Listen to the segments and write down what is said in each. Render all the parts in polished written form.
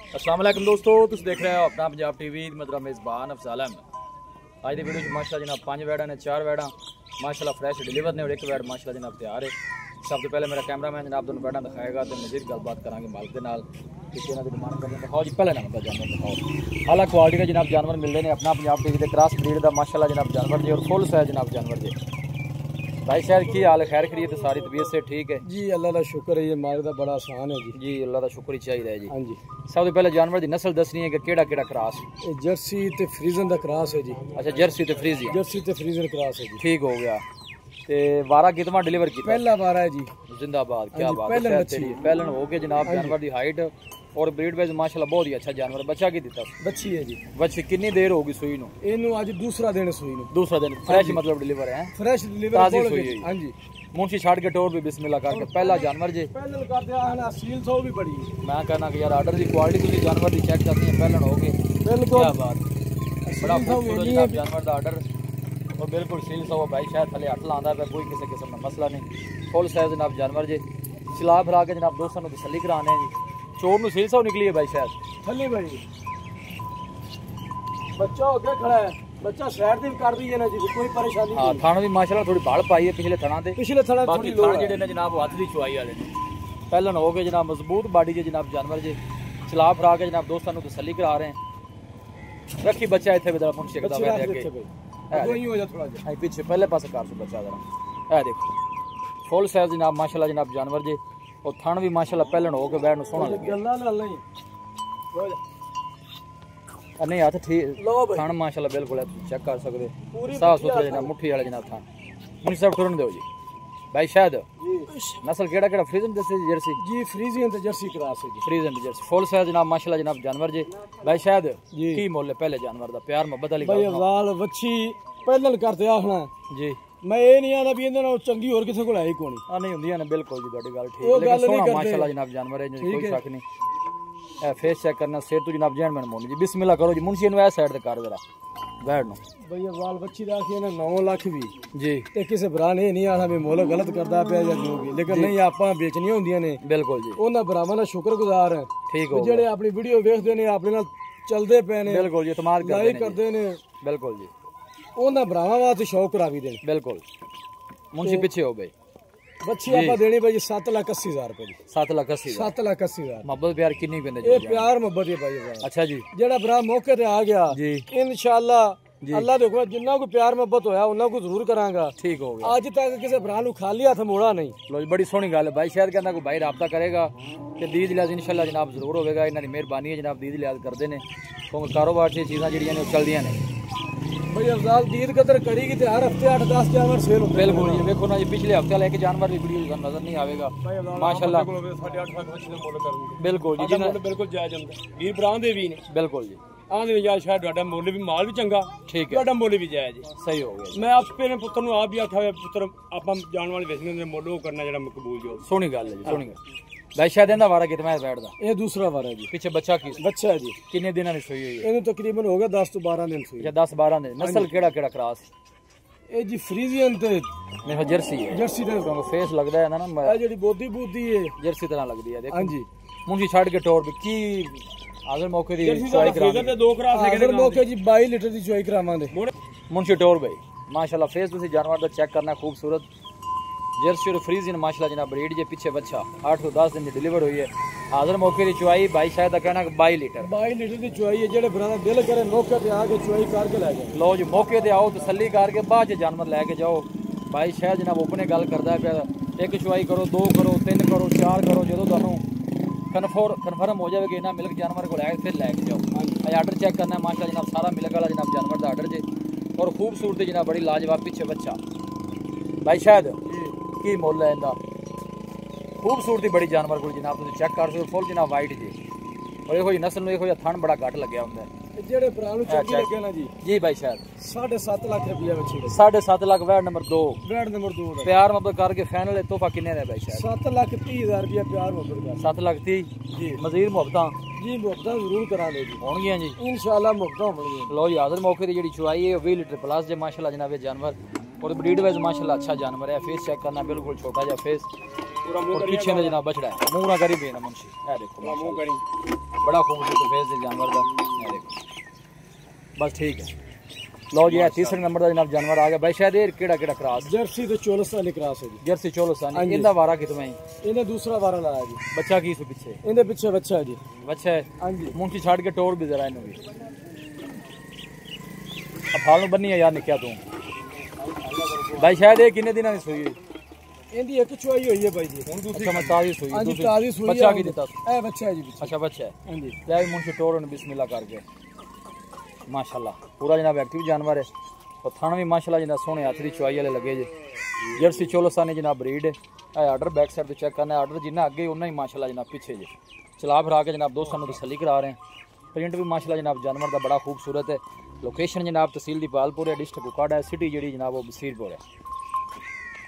अस्सलाम वालेकुम दोस्तों, तुम देख रहे हो अपना पंजाब टीवी। मेरा मेज़बान अफजाल अहमद। आज की वीडियो माशाल्लाह जनाब 5 वैड़ा ने 4 वैड़ा माशाल्लाह फ्रैश डिलीवर ने और 1 वैड़ माशाल्लाह जनाब तैयार है। सब तो पहले मेरा कैमरामैन जनाब दोनों वैड़ा दिखाएगा तो मजीद गलबात करांगे मालिक के नाल कि इन्हां दी डिमांड करने दिखाओ जी। पहले नंबर जानवर दिखाओ। आला क्वालिटी के जनाब जानवर मिलते हैं अपना पंजाब टीवी के क्रॉस ब्रीड का माशाल्लाह जनाब जानवर जी और फुल साइज जनाब जानवर जी। भाई शायद की हाल खैर खरीद सारी तबीयत से ठीक है जी। अल्लाह का शुक्र है, ये मालिक का बड़ा आसान है जी। जी अल्लाह का शुक्र ही चाहिए जी। हाँ जी। सब तो पहले जानवर की नस्ल दसनी है कि केड़ा क्रॉस। जर्सी ते फ्रीजन का क्रॉस है जी। अच्छा जर्सी ते फ्रीजी, जर्सी ते फ्रीजन क्रॉस है जी। ठीक हो गया। ते वारा कितना डिलीवर किया? पहला वारा है जी। जिंदाबाद, क्या बात है। पहलन हो गया जनाब जानवर की हाइट और ब्रीड वाइज माशाल्लाह बहुत ही अच्छा जानवर। बच्चा की दिता? बच्ची है जी। बच्ची कितनी देर होगी सूई नु? इनु आज दूसरा दिन सूई नु। दूसरा दिन फ्रेश मतलब डिलीवर है? फ्रेश डिलीवर ताजी सूई है। हां जी। मुंशी छाड़ के टोर भी बिस्मिल्लाह करके पहला जानवर जी। पहले कर दिया है सील सो भी बड़ी। मैं कहना कि यार ऑर्डर की क्वालिटी तुसी जानवर दी चेक करनी है पहलन हो गए। बिल्कुल क्या बात। बड़ा खूबसूरत जानवर दा ऑर्डर और बिल्कुल सील सो भाई शायद थले हट लांदा पे, कोई किसी किस्म का मसला नहीं। फुल साइज जनाब जानवर जी। चला फिरा के जनाब दोस्तों को तसल्ली कराने जी। चोर नु सील सो निकली है भाई शायद थले बड़ी। बच्चा हो गया खड़ा है, बच्चा साइड दी कर दी है ना जी, कोई परेशानी नहीं। हां थाना भी माशाल्लाह थोड़ी बाल पाई है पिछले थना दे। पिछले थना बाकी थान जेडे ने जनाब हाथ दी चुआई वाले ने पहलन हो गए जनाब मजबूत बॉडी के जनाब जानवर जी। चला फिरा के जनाब दोस्तों को तसल्ली करा रहे हैं। रखी बच्चा इथे बेदा मुंशी कदा बैठे आगे वही हो जा थोड़ा जा पीछे पहले पास कर सो बच्चा जरा। ए देखो फुल साइज जनाब माशाल्लाह जनाब जानवर जी और थन भी माशाल्लाह पहलन हो के बैठ नु सोना लगे। गल्ला नाल नहीं नहीं हाथ ठीक थन माशाल्लाह बिल्कुल चेक कर सकते साफ सुथरे जनाब मुट्ठी वाले जनाब थन। मुंशी साहब टुरन दो जी। भाई शायद नस्ल केड़ा फ्रीजन जर्सी जी। फ्रीजियन ते जर्सी क्रॉस है जी। फ्रीजन ते जर्सी फुल साइज जनाब माशाल्लाह जनाब जानवर जी। भाई शायद की मोल है पहले जानवर दा प्यार मोहब्बत वाली भाई अफजाल वच्छी पहलन करते आखना जी। मैं ये नहीं आंदा भी इहदे नाल चंगी होर किसे कोल है ही कोनी। नहीं हुंदियां ने बिल्कुल जी तुहाडी गल ठीक है। लेकिन सोना माशाल्लाह जनाब जानवर है कोई शक नहीं। ए फेस चेक करना सेहत तो जनाब जैन मोनी जी। बिस्मिल्लाह करो जी। मुंशी नु ए साइड ते कर जरा बैठ नो। भाई अफजाल वच्छी दा आखी ना 9 लाख भी जी ते किसे भरा ने नहीं आना भी मोल गलत करदा पिया या जो भी, लेकिन नहीं आपां बेचनियां हुंदियां ने। बिल्कुल जी। उन्हां भरावां दा शुक्रगुजार है ठीक हो जेड़े अपनी वीडियो देखदे ने अपने नाल चलदे पे ने। बिल्कुल जी इतमाद करदे ने। बिल्कुल जी उन्हां भरावां वास्ते शौक करावी देन। बिल्कुल मुंशी पीछे हो गए। बच्ची आपा देनी भाई 7,80,000 रुपए दी। 7,80,000 7,80,000 मोहब्बत प्यार कितनी पेंदे ये प्यार मोहब्बत है भाई। अच्छा जी जेड़ा भरा मौके ते आ गया जी इंशाअल्लाह अल्लाह देखो जिन्ना को प्यार मोहब्बत होया उन्ना को जरूर करांगा। ठीक हो गया। आज तक किसी भरा नु खाली हाथ मोड़ा नहीं। लो बड़ी सोहनी गल है भाई। शायद कहंदा कोई भाई राबता करेगा ते दीद लिहाज इंशाअल्लाह जनाब जरूर होवेगा। इन्हां दी मेहरबानी है जनाब दीद लिहाज करदे ने क्योंकि कारोबार च चीज़ां जेहड़ियां ने चलदियां ने। भाई अफजाल दीद कदर कड़ी की हर हफ्ते 8-10 जानवर सेल होते। बिल्कुल जी देखो ना जी पिछले हफ्ते वाला एक जानवर भी वीडियो नजर नहीं आवेगा माशाल्लाह। 8.5 लाख बच्चे मोल करूंगा। बिल्कुल जी बिल्कुल जायज ਹੁੰਦਾ ਵੀਰ ਭਰਾ ਦੇ ਵੀ ਨੇ। बिल्कुल जी ਆਂਦੇ ਨੇ ਯਾਰ ਸ਼ਾਇਦ ਤੁਹਾਡਾ ਮੁੱਲ ਵੀ ਮਾਲ ਵੀ ਚੰਗਾ ठीक है ਤੁਹਾਡਾ ਮੁੱਲ ਵੀ ਜਾਇਜ਼ ਹੈ। सही हो गया। ਮੈਂ ਆਪੇ ਨੇ ਪੁੱਤਰ ਨੂੰ ਆਪ ਵੀ ਆਖਿਆ ਹੋਇਆ ਪੁੱਤਰ ਆਪਾਂ ਜਾਣ ਵਾਲੇ ਵੇਚਣੇ ਦੇ ਮੁੱਲ ਉਹ ਕਰਨਾ ਜਿਹੜਾ ਮਕਬੂਲ ਜੋ। सोहनी गल है जी सोहनी गल। भाई शायद ਇਹਦਾ ਵਾਰਾ ਕਿਤਨਾ ਹੈ ਬੈਠਦਾ? ਇਹ ਦੂਸਰਾ ਵਾਰਾ ਜੀ। ਪਿੱਛੇ ਬੱਚਾ ਕੀ ਬੱਚਾ ਹੈ ਜੀ। ਕਿੰਨੇ ਦਿਨਾਂ ਦੀ ਸੂਈ ਹੋਈ ਹੈ? ਇਹਨੂੰ ਤਕਰੀਬਨ ਹੋ ਗਿਆ 10 ਤੋਂ 12 ਦਿਨ ਸੂਈ। ਜਾਂ 10-12 ਦਿਨ। ਨਸਲ ਕਿਹੜਾ ਕ੍ਰਾਸ? ਇਹ ਜੀ ਫਰੀਜ਼ੀਅਨ ਤੇ ਨਹੀਂ ਜਰਸੀ ਹੈ। ਜਰਸੀ ਦਾ ਤੁਹਾਨੂੰ ਫੇਸ ਲੱਗਦਾ ਹੈ ਨਾ ਇਹ ਜਿਹੜੀ ਬੋਦੀ ਬੂਦੀ ਹੈ ਜਰਸੀ ਤਰ੍ਹਾਂ ਲੱਗਦੀ ਹੈ। ਦੇਖੋ ਹਾਂਜੀ ਮੁੰਡੀ ਛੱਡ ਕੇ ਟੋਰ ਵੀ ਕੀ ਆਜ਼ਰ ਮੌਕੇ ਦੀ ਚੁਆਈ ਕਰਾਂਗੇ ਤੇ ਦੋ ਕਰਾਸ ਲੈ ਕੇ ਮੌਕੇ ਜੀ 22 ਲੀਟਰ ਦੀ ਚੁਆਈ ਕਰਾਵਾਂਗੇ। ਮੁੰਡੀ ਟੋਰ ਭਾਈ माशाल्लाह फेस तुसी जानवर दा चेक करना खूबसूरत जर्सी और फ्रीजियन माशाल्लाह जनाब ब्रीड जे पीछे बच्चा 8 ਤੋਂ 10 दिन की डिलीवर हुई है। हाजिर मौके की चुआई भाई शायद का कहना 22 लीटर की चुआई है। जेड़े भरा दिल करे मौके पे आके चुआई करके ले जाओ। लो जी मौके ते आओ तसल्ली करके बाद जानवर लेके जाओ। भाई शायद जनाब अपने गल करदा है पिया एक चुआई करो 2 करो 3 करो 4 करो जो तुहानू कन्फर्म हो जाएगा ना मिल्क जानवर को फिर लैके जाओ। आर्डर चेक करना है माशाल्लाह जनाब सारा मिल्क वाला जनाब जानवर का आर्डर जे और खूबसूरती जनाब बड़ी लाजवाब पीछे बच्चा। भाई शायद की मुल है इनका खूबसूरती बड़ी जानवर को जनाब तुम चेक कर सकते फुल जनाब वाइट जी और ये नस्ल में ये थन बड़ा घट लग्या होंगे। जेड़े भरा नूं चंगी लगे ना जी जी भाई शायद 7.5 लाख रुपया बच्ची 7.5 लाख वैड नंबर 2 प्यार मोहब्बत करके फाइनल तोहफा किन्ने दा भाई शायद 7,30,000 रुपया प्यार मोहब्बत का 7,30,000 जी मजीद मोहब्बत जी मोहब्बत जरूर करांगे जी होणगियां जी इंशाअल्लाह मोहब्बत होणगियां। लो जी हाजिर मौके दी जेहड़ी चुआई है 20 लीटर प्लस जे माशाल्लाह जनाब जानवर और ब्रीड वाइज माशाल्लाह अच्छा जानवर है। फेस चेक करना बिल्कुल छोटा जा फेस और पीछे में जनाब बछड़ा है, मुंह ना करी भी ना मुंशी, ए देखो बड़ा खूबसूरत फेस है जानवर का, ए देखो बस ठीक है। लो जी तीसरे नंबर का जनाब जानवर आ गया भाई, शायद ये केड़ा क्रॉस जर्सी तो चोलस्तानी क्रॉस है जी, जर्सी चोलस्तानी। इंदा वारा कितना है? इन्हें दूसरा वारा लाया जी। बच्चा की पीछे? इन्हें पीछे बच्चा है जी, बच्चा है। हां जी। मुंशी छाड़ के टोर भी जरा इन्हें भी अब फालू बनी है यार निकया तू भाई, शायद ये कितने दिनों की सुई है? इंदी एक चुआई हुई है भाई जी। अच्छा मैं ताजी सुई। हां जी ताजी सुई। बच्चा की देता? ए बच्चा है जी। अच्छा बच्चा है। हां जी। ले मुंशी टोर ने बिस्मिल्लाह करके माशाल्लाह पूरा जनाब एक्टिव जानवर है और थाना भी माशाल्लाह जनाब सोने हाथ की चुआई वाले लगे जे। जर्सी चोलस्तानी जनाब ब्रीड है। आर्डर बैक साइड तो चेक करना है, आर्डर जिन्ना अगे उन्ना ही माशाल्लाह जनाब पीछे जे। चला फिरा के जनाब दोस्तों को तसल्ली करा रहे हैं। प्रिंट भी माशाल्लाह जनाब जानवर का बड़ा खूबसूरत है। लोकेशन जनाब तहसील दीपालपुर है, डिस्ट्रिक्ट कुकाड़ा है, सिटी जी जनाब वो बसीरपुर है।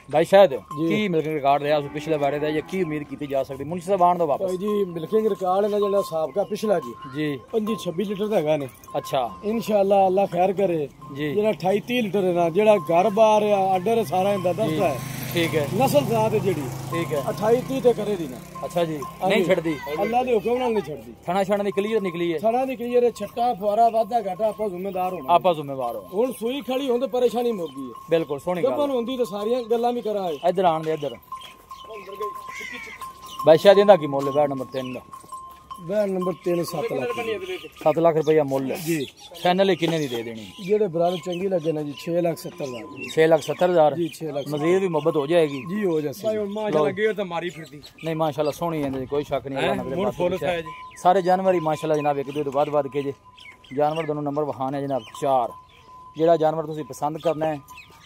भाई शायद की मिल्किंग रिकॉर्ड रहा पिछले बारे का, या की उम्मीद की जा सकती? मुंशी साहब आने दो वापस जी। मिल्किंग रिकॉर्ड है ना साबका पिछला जी 25-26 लीटर का है ने। अच्छा इंशाल्लाह अल्लाह खैर करे जी। जेड़ा 28-30 लीटर है ना, जेड़ा घर बार आर्डर सारा इंदा दसदा है। ठीक है नस्ल जात है जेड़ी, ठीक है 28-30 ते करे दी ना। अच्छा जी नहीं छड़दी, अल्लाह दे हुक्म नाल नहीं छड़दी। थाना छाना दी क्लियर निकली है, थाना दी क्लियर है। छट्टा फुआरा वादा घाटा आपा जिम्मेदार होना, आपा जिम्मेदार हो। हुन सुई खड़ी होंदे परेशानी मुक गई है। बिल्कुल सोहनी गल होंदी ते सारियां गल्लां भी करा। इधर आन दे इधर भाई। शायद इंदा की मुੱਲ है? नंबर 3 दा बैड नंबर 3 7 लाख रुपया मुੱਲ जी। फाइनल किन्ने दी दे देनी? जेड़े बराबर चंगी लगे ना जी 6,70,000 6,70,000 जी। 6 लाख मजीद भी मोहब्बत हो जाएगी जी। हो जाए भाई माशाल्लाह लगे तो मारी फिरती नहीं माशाल्लाह सोहनी है, कोई शक नहीं। सारे जानवर ही माशाल्लाह जनाब एक दूसरे तो बाद के जे जानवर दोनों नंबर वहान है जनाब 4। जेड़ा जानवर तुसीं पसंद करना है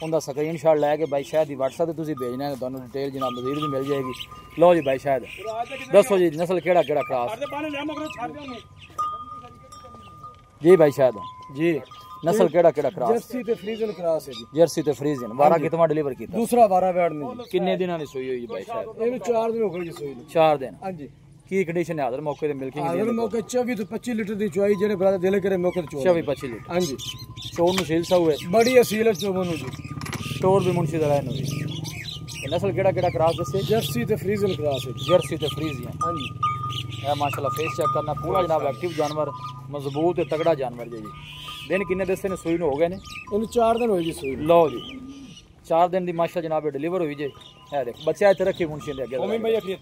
उनका स्क्रीन शॉट लैके भाई शायद ही व्हाट्सएप से भेजना है, तो डिटेल जनाब मजीद भी मिल जाएगी। लो जी भाई शायद दसो जी नस्ल केड़ा क्रॉस जी? भाई शायद जी नस्ल केड़ा क्रॉस? जर्सी ते फ्रीजन क्रॉस है जी। जर्सी ते फ्रीजन वारा कितना डिलीवर कीता? दूसरा वारा बैठ नहीं। कितने दिनों की सुई हुई भाई? शायद इन्हें 4 दिन हो गए जी सुई ਨੂੰ। 4 दिन। हां जी। की कंडीशन है? हाजिर मौके ते मिल्किंग हाजिर मौके 24 तो 25 लीटर दी चुआई जेने ब्रदर दिल करे मौके ते 24-25 लीटर। हां जी चोर नु सील सा हुए बड़ी असील है चोबन नु जी। टोर भी मुंशी दरा नु जी। नस्ल केड़ा क्रॉस दसे? जर्सी ते फ्रीजन क्रॉस है। जर्सी ते फ्रीजियन। हां जी ए माशाल्लाह फेस चेक करना पूरा जनाब एक्टिव जानवर, मजबूत ते तगड़ा जानवर जी। दिन किन्ने दसे ने सुई नु हो गए ने? इनु 4 दिन होई जी सुई। लो जी 4 दिन दी माशाल्लाह जनाब डिलीवर हुई जे। ए देख बच्चा इथे रखी मुंशी दे अगे ओमी भाई अखरी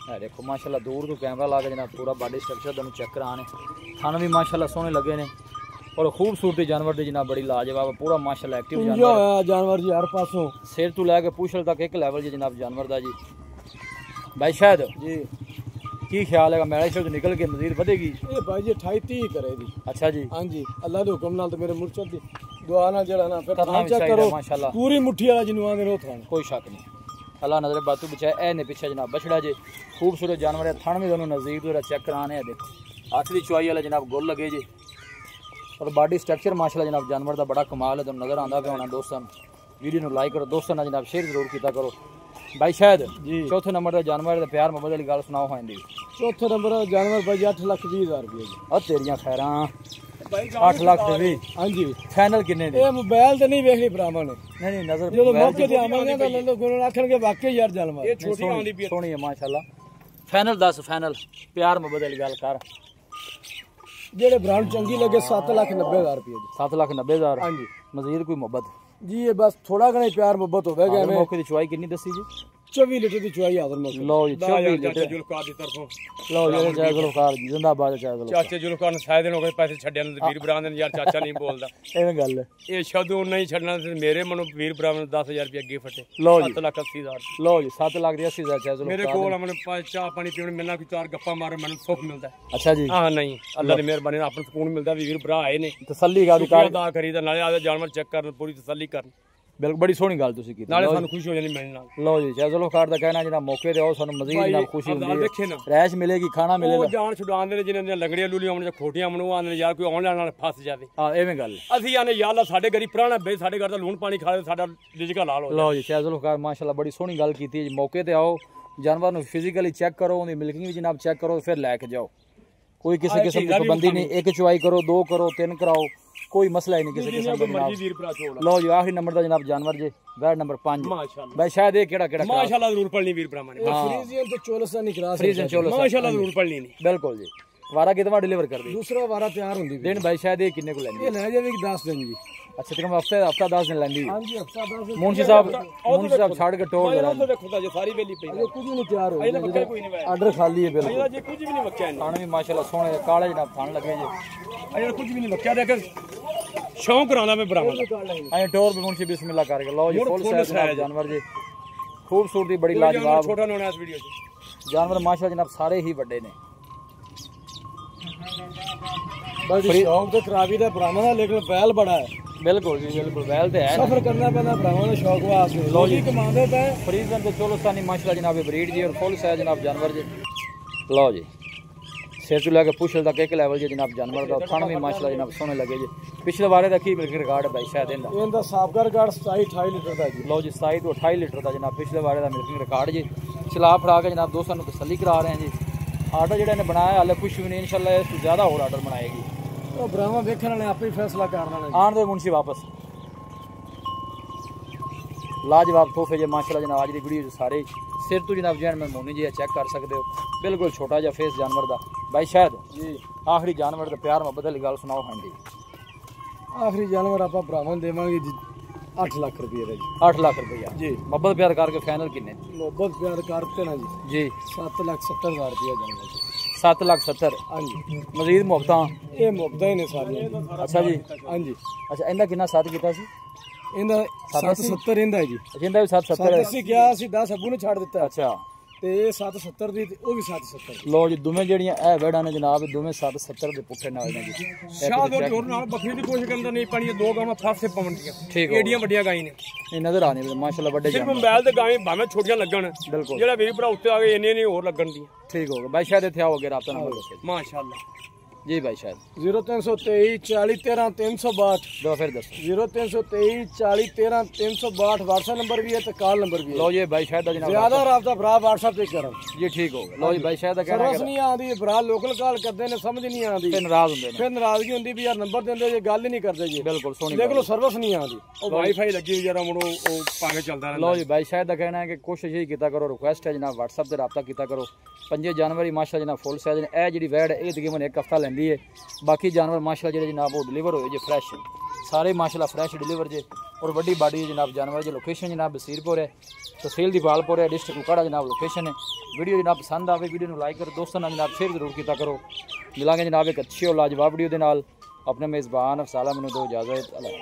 है देखो माशाल्लाह दूर तो कैमरा ला के जनाब पूरा बॉडी स्ट्रक्चर तुम चेक कराने। थाने भी माशाल्लाह सोहने लगे ने और खूबसूरती जानवर दी जनाब बड़ी लाजवाब पूरा माशाल्लाह एक्टिव जानवर जी। हर पासों सिर तो लैके पूछल तक एक लेवल जी जनाब जानवर दा जी। भाई शायद जी की ख्याल है मेरा शब्द निकल के मजीद बढ़ेगी? ये भाई जी 28-30 करेगी। अच्छा जी हां जी अल्लाह दे हुक्म नाल तो मेरे मुर्शद दी दुआ ना जड़ा ना फिर चेक करो माशाल्लाह पूरी मुट्ठी वाला जिन्नू आंदे रो थान कोई शक नहीं। अल्लाह नजर बातू बचाए। ए ने पीछे जनाब बछड़ा जे खूबसूरत जानवर है। थान में दोनों नजदीक तो चेक कराने देखो हाथ की चुआई वाला जनाब गोल लगे जे और बॉडी स्ट्रक्चर माशाल्लाह जनाब जानवर का बड़ा कमाल है। तुम नजर आंदा पे होना दोस्तों। वीडियो को लाइक करो दोस्तों जनाब शेयर जरूर किया करो। भाई शायद जी चौथे नंबर का जानवर का प्यार मोहब्बत वाली गल सुनाओ हाँ दी। चौथे नंबर का जानवर भाई 8,20,000 रुपये जी। और तेरियां खैरां 8 लाख रुपये। हां जी फाइनल किन्ने दी? ए मोबाइल ते नहीं देखनी भरावां ने नहीं नजर जो मौके ते आवांगे तो लोग गुण आखण के वाकई यार जानवर ये छोटी आंदी पई सोहनी है माशाल्लाह। फाइनल 10 फाइनल प्यार मोहब्बत वाली गल कर जेड़े ब्रांड चंगी लगे 7,90,000 रुपये जी। 7,90,000। हां जी मजीद कोई मोहब्बत जी? ये बस थोड़ा घना प्यार मोहब्बत हो गया। मौके दी चुआई कितनी दसी जी? 24 लीटर की चुआई आदर मौके। लो जी 24 लीटर जुल्फकार दी तरफों। लो जी चाचा जुल्फकार जिंदाबाद चाचा जुल्फकार ने शायद हो गए पैसे छड्डे ने वीर भरा ने यार चाचा नहीं बोलदा एवें गल ये शब्द नहीं छड्डना मेरे मनो वीर भरा ने 10,000 रुपया गिफ्ट फटे। लो जी 7,80,000। लो जी 7,80,000 चाचा मेरे कोल मन चाह पानी पीण मिलना कोई 4 गप्पा मारे मन सुख मिलदा। अच्छा जी हां नहीं अल्लाह दी मेहरबानी नाल अपन सुकून मिलदा वीर भरा आए ने तसल्ली का अदा करीदा नाले आ जानवर चेक करन पूरी तसल्ली करन। बिल्कुल बड़ी सोहनी गल तुसीं कीती नाले सानू खुशी हो जानी मिलण नाल। लो जी चलो कार दा कहना जनाब मौके ते आओ सानू मजीद जनाब खुशी हुंदी है रैश मिलेगी खाना मिलेगा। ओ जान छुड़ान दे जिन्हां लंगड़ियां लूलियां होण खोटियां मनु आंदे यार कोई ऑनलाइन नाल फस जावे। हां एवें गल असि आने यार अल्लाह साडे घरी पुराना बे साडे घर दा लूण पानी खा ले साडा रिजक हलाल हो। लो जी चलो कार माशाल्लाह बड़ी सोहनी गल कीती है। मौके ते आओ जानवर नु फिजिकली चेक करो उंदी मिल्किंग भी जनाब चेक करो फिर लैके जाओ कोई किसी किस्म की पाबंदी नहीं, एक चुवाई करो, 2 करो, 3 कराओ, कोई मसला ही नहीं किसी किस्म का जनाब। लो जी आखिरी नंबर दा जनाब जानवर जे वैड नंबर 5 माशाल्लाह भाई शायद ये केड़ा केड़ा माशाल्लाह जरूर पढ़नी वीर ब्राह्मण फ्रीजियन तो चोलसा नहीं क्रॉस फ्रीजियन चोलसा माशाल्लाह जरूर पढ़नी नहीं बिल्कुल जी। वारा कितना डिलीवर कर दी? दूसरा वारा तैयार होंदी दिन भाई शायद ये किन्ने को लेंदी? ये ले जावे 10 दिन जी। अच्छा तकरीबन हफ्ता 10 दिन लेंदी? हां जी हफ्ता 10 दिन। मुंशी साहब छाड़ के टोल रहा है। देखो ताजे सारी वेली पे ये कुछ नहीं तैयार हो गया, ऑर्डर खाली है बिल्कुल। ये कुछ भी नहीं मक्या है, थाने भी माशाल्लाह सोने काले जनाब थान लगे जी। अरे कुछ भी नहीं मक्या, देख शौक कराना मैं बराबर अरे टोर भी मुंशी बिस्मिल्लाह करके लो जी फुल साइज जानवर जी, खूबसूरती बड़ी लाजवाब। छोटा नोना इस वीडियो से जानवर माशाल्लाह जनाब सारे ही बड़े ने। बस शौक तो खराबी दा ब्राह्मण है, लेकिन बैल बड़ा है। बिल्कुल जी बिल्कुल बैल ते है, सफर करना पैना ब्राह्मण ने शौक वास्ते। लो जी कमांदे पे फ्रीजन तो चोलस्तानी माशाल्लाह जनाब ब्रीड जी और फुल साइज जनाब जानवर जी। लो जी सिर तो लगे पुछल तक एक लेवल जी जनाब जानवर दा, खान भी माशाल्लाह जनाब सोने लगे जी। पिछले बारे दा की मिल्क रिकॉर्ड है भाई शायद इनदा साबका रिकॉर्ड 27-28 लीटर दा जी। लो जी 27 तो 28 लीटर दा जनाब पिछले बारे दा मिल्क रिकॉर्ड जी। चला फड़ा के जनाब दोस्तों को तसल्ली करा रहे हैं जी। आर्डर जेड़ा ने बनाया हाले कुछ भी नहीं, इंशाल्लाह इससे ज्यादा और आर्डर बनाएगी। तो ब्राह्मण देखने वाले आप ही फैसला करना है। आन दे मुंशी वापस लाजवाब तोहफे जे माशाल्लाह जनाब आज दी वीडियो सारे सिर तो जनाब जैन में मोनी जी चेक कर सकते हो, बिल्कुल छोटा जा फेस जानवर दा भाई शायद जी। आखिरी जानवर दा प्यार मोहब्बत वाली गल सुनाओ। हाँ जी आखिरी जानवर आप ब्राह्मण देवांगे जी 8 लाख रुपये जी। 8 लाख रुपया जी मोहब्बत प्यार करके फाइनल किन्ने? मोहब्बत प्यार करते ना जी 7,70,000 रुपया जानवर 7,70,000। हाँ जी मजीद मुफ्तां ये मुफ्तां ही ने सारी। अच्छा जी हाँ जी अच्छा इंदा कितना साथ कीता सी? इंदा 770 इंदा है जी। अच्छा इंदा भी 770 ਅਸੀਂ ਕਿਹਾ ਸੀ 10 ਅਬੂ ਨੇ ਛੱਡ ਦਿੱਤਾ। ਅੱਛਾ ਤੇ ਇਹ 770 ਦੀ ਤੇ ਉਹ ਵੀ 770। ਲੋ ਜੀ ਦੋਵੇਂ ਜਿਹੜੀਆਂ ਇਹ ਵੈੜਾਂ ਨੇ ਜਨਾਬ ਦੋਵੇਂ 770 ਦੇ ਪੁੱਠੇ ਨਾਲ ਨੇ ਜੀ। ਸ਼ਾਹ ਦੇ ਜੋਰ ਨਾਲ ਬੱਕਰੀ ਦੀ ਕੋਸ਼ਿਸ਼ ਕਰਨ ਦਾ ਨਹੀਂ ਪਾਣੀ, ਦੋ ਗਾਵਾਂ ਫਾਸੇ ਪਵਣਗੀਆਂ। ਠੀਕ ਹੈ ਏਡੀਆਂ ਵੱਡੀਆਂ ਗਾਈ ਨੇ ਇਹ ਨਜ਼ਰ ਆਣੇ ਮਾਸ਼ਾਅੱਲਾ ਵੱਡੇ ਸਿਰਫ ਮੋਬਾਈਲ ਤੇ ਗਾਵੇਂ ਭਾਵੇਂ ਛੋਟੀਆਂ ਲੱਗਣ, ਬਿਲਕੁਲ ਜਿਹੜਾ ਵੀਰ ਭਰਾ ਉੱਤੇ ਆ ਗਏ ਇੰਨੇ ਨਹੀਂ ਹੋਰ ਲੱਗਣ ਦੀ। ਠੀਕ ਹੋ ਗਿਆ ਭਾਈ ਸ਼ਾਇਦ ਇੱਥੇ ਆਓਗੇ ਰਾਬਤਾ ਨੰਬਰ ਦੱਸੋ। ਮਾਸ਼ਾਅੱਲਾ जी भाई शायद 0323 40 13 362 दो फिर दसो 0323 40 13 362 व्हाट्सएप नंबर भी है तो कॉल नंबर भी है। लो ये भाई शायद ज्यादा राबता भरा व्हाट्सएप पे करो जी ठीक हो गया। लो जी भाई शायद कहना सर्विस नहीं आती भरा लोकल कॉल करते ने समझ नहीं आती, फिर नाराज होंगे फिर नाराजगी होंदी भी यार नंबर देंदे जे गल ही नहीं करते जी। बिल्कुल सोनी देख लो सर्विस नहीं आती, ओ वाईफाई लगी जरा मुड़ो ओ पागे चलदा रहंदा। लो जी भाई शायद का कहना है कि कोशिश यही कीता करो, रिक्वेस्ट है जनाब व्हाट्सएप से राबता कीता करो। 5 जनवरी माशाल्लाह जनाब फुल साइज ए जी वैड ए तकरीबन 1 हफ्ता लेंदी है, बाकी जानवर माशाल्लाह जेडे जनाब वो डिलीवर होए जे फ्रेश सारे माशाल्लाह फ्रेश डिलीवर जे और बड़ी बाडी है जनाब जानवर जो लोकेशन जनाब बसीरपुर है, तहसील दीपालपुर है, डिस्ट्रिक्ट कुकाड़ा जनाब लोकेशन है। वीडियो जनाब पसंद आवे वीडियो को लाइक करो, दोस्तों ने जनाब शेयर जरूर किया करो। मिलांगे जनाब एक अच्छी और लाजवाब वीडियो के नाल। अपने मेज़बान अफसाला मैनू दो इजाज़त। अल्लाह